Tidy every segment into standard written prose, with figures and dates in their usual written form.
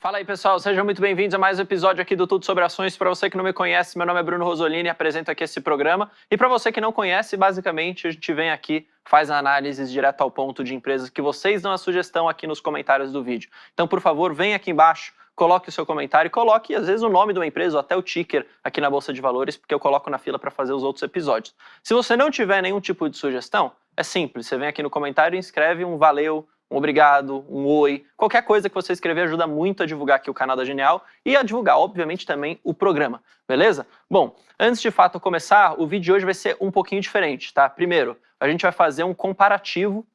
Fala aí, pessoal, sejam muito bem-vindos a mais um episódio aqui do Tudo Sobre Ações. Para você que não me conhece, meu nome é Bruno Rosolini, apresento aqui esse programa. E para você que não conhece, basicamente a gente vem aqui, faz análises direto ao ponto de empresas que vocês dão a sugestão aqui nos comentários do vídeo. Então, por favor, vem aqui embaixo, coloque o seu comentário e coloque, às vezes, o nome de uma empresa ou até o ticker aqui na Bolsa de Valores, porque eu coloco na fila para fazer os outros episódios. Se você não tiver nenhum tipo de sugestão, é simples, você vem aqui no comentário e escreve um valeu, um obrigado, um oi, qualquer coisa que você escrever ajuda muito a divulgar aqui o canal da Genial e a divulgar, obviamente, também o programa, beleza? Bom, antes de fato começar, o vídeo de hoje vai ser um pouquinho diferente, tá? Primeiro, a gente vai fazer um comparativo,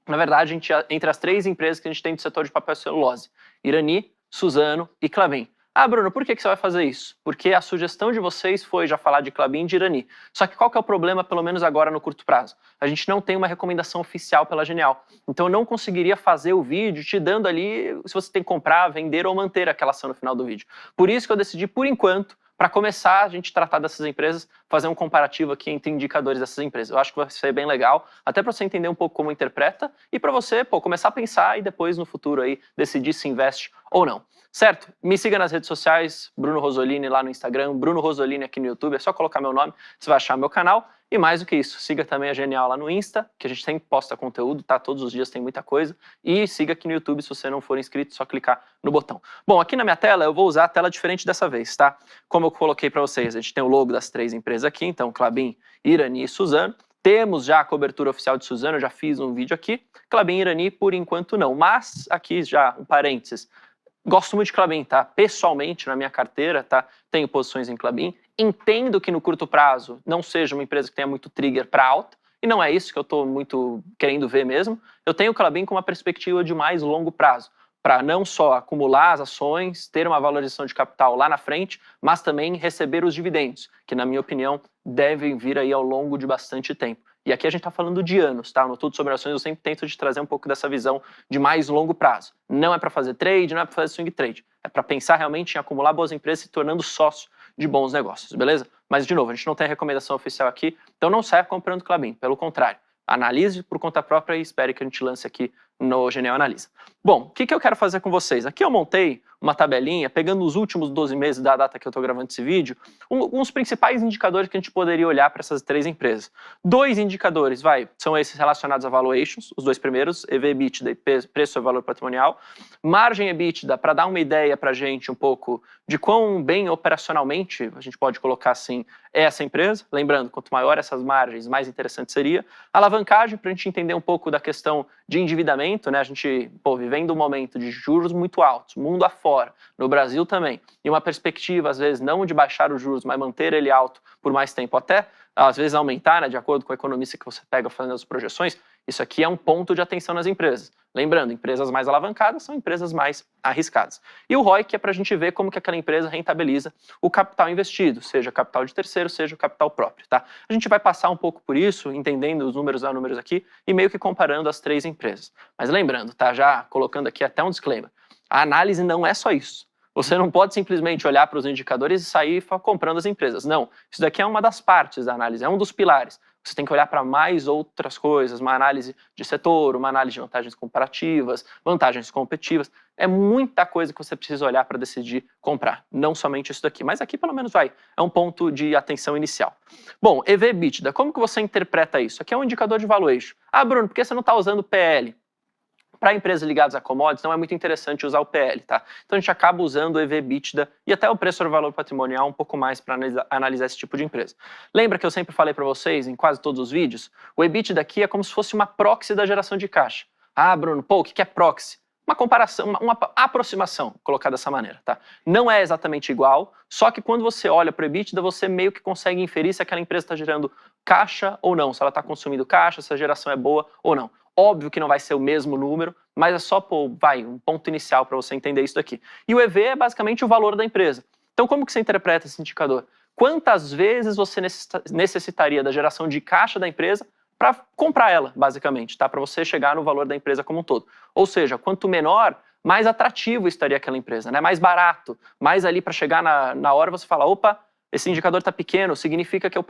na verdade, entre as três empresas que a gente tem do setor de papel e celulose, Irani, Suzano e Klabin. Ah, Bruno, por que você vai fazer isso? Porque a sugestão de vocês foi já falar de Klabin e de Irani. Só que qual que é o problema, pelo menos agora no curto prazo? A gente não tem uma recomendação oficial pela Genial. Então eu não conseguiria fazer o vídeo te dando ali se você tem que comprar, vender ou manter aquela ação no final do vídeo. Por isso que eu decidi, por enquanto, para começar a gente tratar dessas empresas, fazer um comparativo aqui entre indicadores dessas empresas. Eu acho que vai ser bem legal, até para você entender um pouco como interpreta e para você começar a pensar e depois no futuro aí decidir se investe ou não. Certo? Me siga nas redes sociais, Bruno Rosolini lá no Instagram, Bruno Rosolini aqui no YouTube, é só colocar meu nome, você vai achar meu canal. E mais do que isso, siga também a Genial lá no Insta, que a gente sempre posta conteúdo, tá? Todos os dias tem muita coisa. E siga aqui no YouTube, se você não for inscrito, é só clicar no botão. Bom, aqui na minha tela, eu vou usar a tela diferente dessa vez, tá? Como eu coloquei para vocês, a gente tem o logo das três empresas aqui, então Klabin, Irani e Suzano. Temos já a cobertura oficial de Suzano, eu já fiz um vídeo aqui. Klabin e Irani, por enquanto, não. Mas, aqui já um parênteses, gosto muito de Klabin, tá? Pessoalmente, na minha carteira, tá? Tenho posições em Klabin. Entendo que no curto prazo não seja uma empresa que tenha muito trigger para alta, e não é isso que eu estou muito querendo ver mesmo. Eu tenho o Klabin com uma perspectiva de mais longo prazo, para não só acumular as ações, ter uma valorização de capital lá na frente, mas também receber os dividendos, que na minha opinião devem vir aí ao longo de bastante tempo. E aqui a gente está falando de anos, tá? No Tudo Sobre Ações eu sempre tento te trazer um pouco dessa visão de mais longo prazo. Não é para fazer trade, não é para fazer swing trade. É para pensar realmente em acumular boas empresas e se tornando sócio de bons negócios, beleza? Mas, de novo, a gente não tem a recomendação oficial aqui, então não saia comprando Klabin, pelo contrário. Analise por conta própria e espere que a gente lance aqui no Genial Analisa. Bom, o que eu quero fazer com vocês? Aqui eu montei uma tabelinha, pegando os últimos 12 meses da data que eu estou gravando esse vídeo, uns principais indicadores que a gente poderia olhar para essas três empresas. Dois indicadores, são esses relacionados a valuations, os dois primeiros, EV/EBITDA e preço sobre valor patrimonial. Margem EBITDA, para dar uma ideia para a gente um pouco de quão bem operacionalmente, a gente pode colocar assim, é essa empresa. Lembrando, quanto maior essas margens, mais interessante seria. Alavancagem, para a gente entender um pouco da questão de endividamento, né? A gente, vivendo um momento de juros muito altos, mundo afora, no Brasil também, e uma perspectiva, às vezes, não de baixar os juros, mas manter ele alto por mais tempo, até, às vezes, aumentar, né, de acordo com o economista que você pega fazendo as projeções, isso aqui é um ponto de atenção nas empresas. Lembrando, empresas mais alavancadas são empresas mais arriscadas. E o ROIC é para a gente ver como que aquela empresa rentabiliza o capital investido, seja capital de terceiro, seja o capital próprio, tá? A gente vai passar um pouco por isso, entendendo os números a números aqui, e meio que comparando as três empresas. Mas lembrando, tá? Já colocando aqui até um disclaimer, a análise não é só isso. Você não pode simplesmente olhar para os indicadores e sair comprando as empresas. Não, isso daqui é uma das partes da análise, é um dos pilares. Você tem que olhar para mais outras coisas, uma análise de setor, uma análise de vantagens comparativas, vantagens competitivas. É muita coisa que você precisa olhar para decidir comprar, não somente isso daqui. Mas aqui, pelo menos, é um ponto de atenção inicial. Bom, EV/EBITDA, como que você interpreta isso? Aqui é um indicador de valuation. Ah, Bruno, por que você não está usando PL? Para empresas ligadas a commodities, não é muito interessante usar o PL, tá? Então a gente acaba usando o EV/EBITDA e até o preço sobre valor patrimonial um pouco mais para analisar esse tipo de empresa. Lembra que eu sempre falei para vocês, em quase todos os vídeos, o EBITDA aqui é como se fosse uma proxy da geração de caixa. Ah, Bruno, o que é proxy? Uma comparação, uma aproximação, colocar dessa maneira, tá? Não é exatamente igual, só que quando você olha para o EBITDA, você meio que consegue inferir se aquela empresa está gerando caixa ou não, se ela está consumindo caixa, se a geração é boa ou não. Óbvio que não vai ser o mesmo número, mas é só, um ponto inicial para você entender isso daqui. E o EV é basicamente o valor da empresa. Então, como que você interpreta esse indicador? Quantas vezes você necessitaria da geração de caixa da empresa para comprar ela, basicamente, tá? Para você chegar no valor da empresa como um todo. Ou seja, quanto menor, mais atrativo estaria aquela empresa, né? Mais barato, mais ali para chegar na hora você fala, opa, esse indicador está pequeno, significa que eu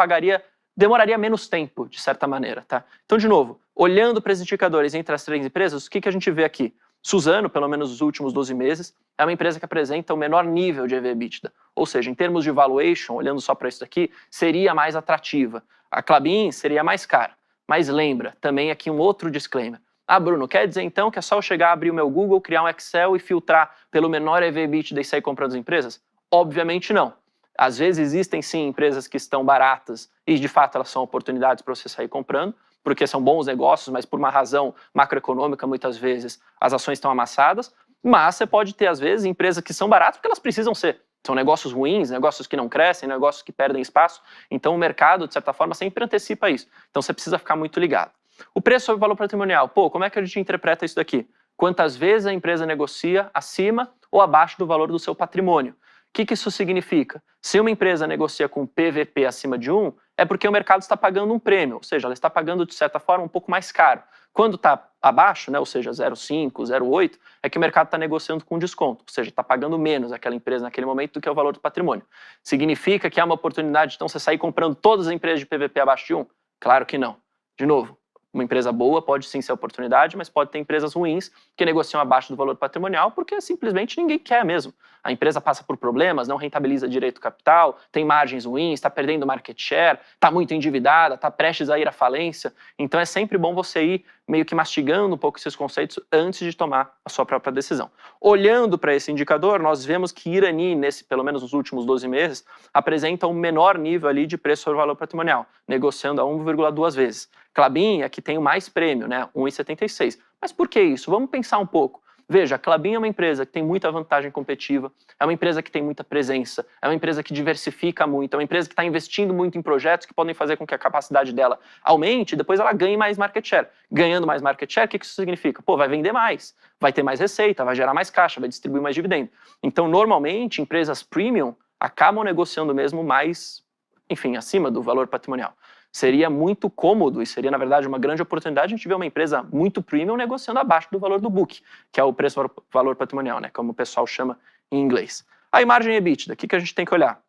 demoraria menos tempo, de certa maneira, tá? Então, de novo, olhando para os indicadores entre as três empresas, o que a gente vê aqui? Suzano, pelo menos nos últimos 12 meses, é uma empresa que apresenta o menor nível de EV/EBITDA. Ou seja, em termos de valuation, olhando só para isso daqui, seria mais atrativa. A Klabin seria mais cara. Mas lembra, também aqui um outro disclaimer. Ah, Bruno, quer dizer então que é só eu chegar, abrir o meu Google, criar um Excel e filtrar pelo menor EV/EBITDA e sair comprando as empresas? Obviamente não. Às vezes existem sim empresas que estão baratas e de fato elas são oportunidades para você sair comprando, porque são bons negócios, mas por uma razão macroeconômica muitas vezes as ações estão amassadas, mas você pode ter às vezes empresas que são baratas porque elas precisam ser. São negócios ruins, negócios que não crescem, negócios que perdem espaço, então o mercado de certa forma sempre antecipa isso, então você precisa ficar muito ligado. O preço sobre o valor patrimonial, como é que a gente interpreta isso daqui? Quantas vezes a empresa negocia acima ou abaixo do valor do seu patrimônio? O que isso significa? Se uma empresa negocia com PVP acima de 1, é porque o mercado está pagando um prêmio, ou seja, ela está pagando de certa forma um pouco mais caro. Quando está abaixo, né, ou seja, 0,5, 0,8, é que o mercado está negociando com desconto, ou seja, está pagando menos aquela empresa naquele momento do que o valor do patrimônio. Significa que há uma oportunidade, então, você sair comprando todas as empresas de PVP abaixo de 1? Claro que não. De novo, uma empresa boa pode sim ser oportunidade, mas pode ter empresas ruins que negociam abaixo do valor patrimonial porque simplesmente ninguém quer mesmo. A empresa passa por problemas, não rentabiliza direito capital, tem margens ruins, está perdendo market share, está muito endividada, está prestes a ir à falência. Então é sempre bom você ir meio que mastigando um pouco esses conceitos antes de tomar a sua própria decisão. Olhando para esse indicador, nós vemos que Irani, pelo menos nos últimos 12 meses, apresenta um menor nível ali de preço sobre valor patrimonial, negociando a 1,2 vezes. Klabin é que tem o mais prêmio, né, 1,76. Mas por que isso? Vamos pensar um pouco. Veja, a Klabin é uma empresa que tem muita vantagem competitiva, é uma empresa que tem muita presença, é uma empresa que diversifica muito, é uma empresa que está investindo muito em projetos que podem fazer com que a capacidade dela aumente e depois ela ganhe mais market share. Ganhando mais market share, o que isso significa? Vai vender mais, vai ter mais receita, vai gerar mais caixa, vai distribuir mais dividendo. Então, normalmente, empresas premium acabam negociando mesmo mais, enfim, acima do valor patrimonial. Seria muito cômodo e seria, na verdade, uma grande oportunidade a gente ver uma empresa muito premium negociando abaixo do valor do book, que é o preço-valor patrimonial, né, como o pessoal chama em inglês. Aí, margem EBITDA, o que a gente tem que olhar?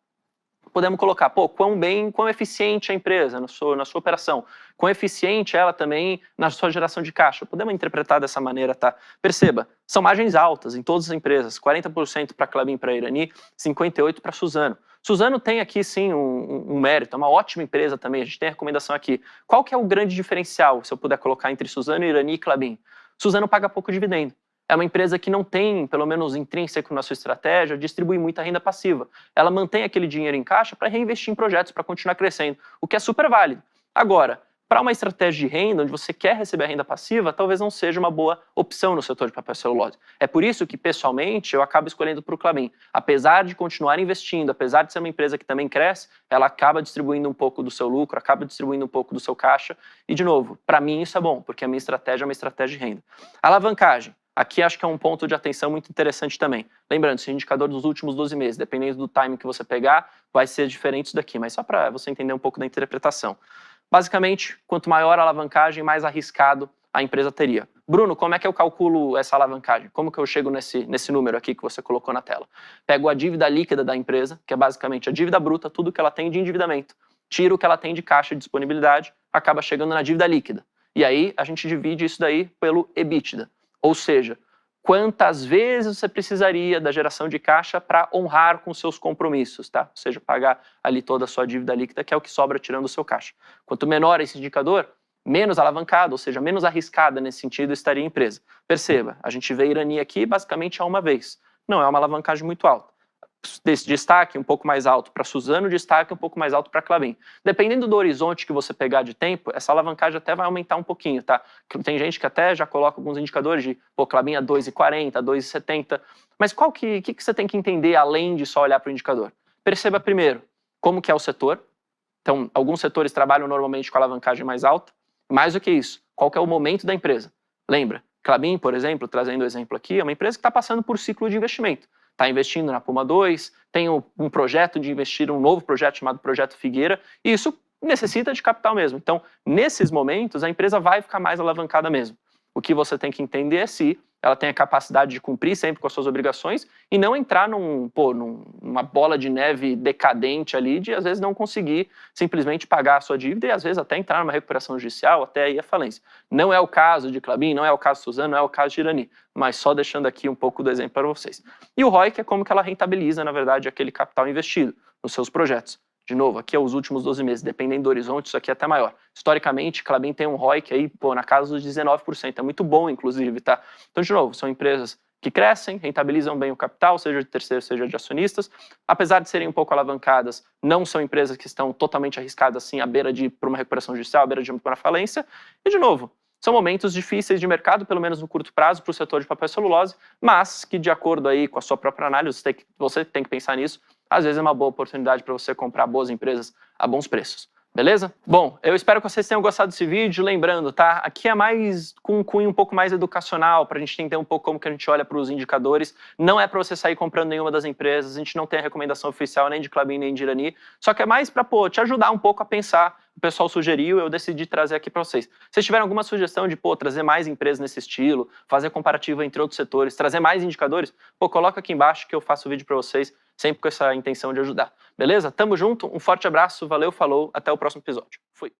Podemos colocar, quão eficiente é a empresa na sua operação, quão eficiente ela também na sua geração de caixa. Podemos interpretar dessa maneira, tá? Perceba, são margens altas em todas as empresas, 40% para a Klabin e para a Irani, 58% para a Suzano. Suzano tem aqui sim um mérito, é uma ótima empresa também, a gente tem a recomendação aqui. Qual que é o grande diferencial, se eu puder colocar, entre Suzano, Irani e Klabin? Suzano paga pouco dividendo. É uma empresa que não tem, pelo menos intrínseco na sua estratégia, distribui muita renda passiva. Ela mantém aquele dinheiro em caixa para reinvestir em projetos, para continuar crescendo, o que é super válido. Agora, para uma estratégia de renda, onde você quer receber a renda passiva, talvez não seja uma boa opção no setor de papel celulose. É por isso que, pessoalmente, eu acabo escolhendo para o Klabin. Apesar de continuar investindo, apesar de ser uma empresa que também cresce, ela acaba distribuindo um pouco do seu lucro, acaba distribuindo um pouco do seu caixa. E, de novo, para mim isso é bom, porque a minha estratégia é uma estratégia de renda. Alavancagem. Aqui acho que é um ponto de atenção muito interessante também. Lembrando, esse indicador dos últimos 12 meses, dependendo do time que você pegar, vai ser diferente isso daqui, mas só para você entender um pouco da interpretação. Basicamente, quanto maior a alavancagem, mais arriscado a empresa teria. Bruno, como é que eu calculo essa alavancagem? Como que eu chego nesse número aqui que você colocou na tela? Pego a dívida líquida da empresa, que é basicamente a dívida bruta, tudo que ela tem de endividamento, tiro o que ela tem de caixa de disponibilidade, acaba chegando na dívida líquida. E aí a gente divide isso daí pelo EBITDA. Ou seja, quantas vezes você precisaria da geração de caixa para honrar com seus compromissos, tá? Ou seja, pagar ali toda a sua dívida líquida, que é o que sobra tirando o seu caixa. Quanto menor esse indicador, menos alavancado, ou seja, menos arriscada nesse sentido estaria a empresa. Perceba, a gente vê Irani aqui basicamente a uma vez. Não é uma alavancagem muito alta. Desse destaque um pouco mais alto para Suzano, destaque um pouco mais alto para Klabin. Dependendo do horizonte que você pegar de tempo, essa alavancagem até vai aumentar um pouquinho, tá? Tem gente que até já coloca alguns indicadores de, Klabin a 2,40, 2,70, mas o que você tem que entender além de só olhar para o indicador? Perceba primeiro como que é o setor. Então, alguns setores trabalham normalmente com alavancagem mais alta. Mais do que isso, qual que é o momento da empresa? Lembra, Klabin, por exemplo, trazendo o exemplo aqui, é uma empresa que está passando por ciclo de investimento. Está investindo na Puma 2, tem um projeto de investir, um novo projeto chamado Projeto Figueira, e isso necessita de capital mesmo. Então, nesses momentos, a empresa vai ficar mais alavancada mesmo. O que você tem que entender é se ela tem a capacidade de cumprir sempre com as suas obrigações e não entrar numa bola de neve decadente ali de, às vezes, não conseguir simplesmente pagar a sua dívida e, às vezes, até entrar numa recuperação judicial, até aí a falência. Não é o caso de Klabin, não é o caso de Suzano, não é o caso de Irani, mas só deixando aqui um pouco do exemplo para vocês. E o ROIC é como que ela rentabiliza, na verdade, aquele capital investido nos seus projetos. De novo, aqui é os últimos 12 meses, dependendo do horizonte, isso aqui é até maior. Historicamente, Klabin tem um ROIC aí, na casa dos 19%, é muito bom, inclusive, tá? Então, de novo, são empresas que crescem, rentabilizam bem o capital, seja de terceiros, seja de acionistas. Apesar de serem um pouco alavancadas, não são empresas que estão totalmente arriscadas, assim, à beira de ir para uma recuperação judicial, à beira de ir para uma falência. E, de novo, são momentos difíceis de mercado, pelo menos no curto prazo, para o setor de papel e celulose, mas que, de acordo aí com a sua própria análise, você tem que pensar nisso, às vezes é uma boa oportunidade para você comprar boas empresas a bons preços. Beleza? Bom, eu espero que vocês tenham gostado desse vídeo. Lembrando, tá? Aqui é mais com um cunho um pouco mais educacional, para a gente entender um pouco como que a gente olha para os indicadores. Não é para você sair comprando nenhuma das empresas, a gente não tem a recomendação oficial nem de Klabin nem de Irani, só que é mais para te ajudar um pouco a pensar. O pessoal sugeriu, eu decidi trazer aqui para vocês. Se vocês tiverem alguma sugestão de trazer mais empresas nesse estilo, fazer comparativo entre outros setores, trazer mais indicadores, coloca aqui embaixo que eu faço o vídeo para vocês, sempre com essa intenção de ajudar. Beleza? Tamo junto, um forte abraço, valeu, falou, até o próximo episódio. Fui!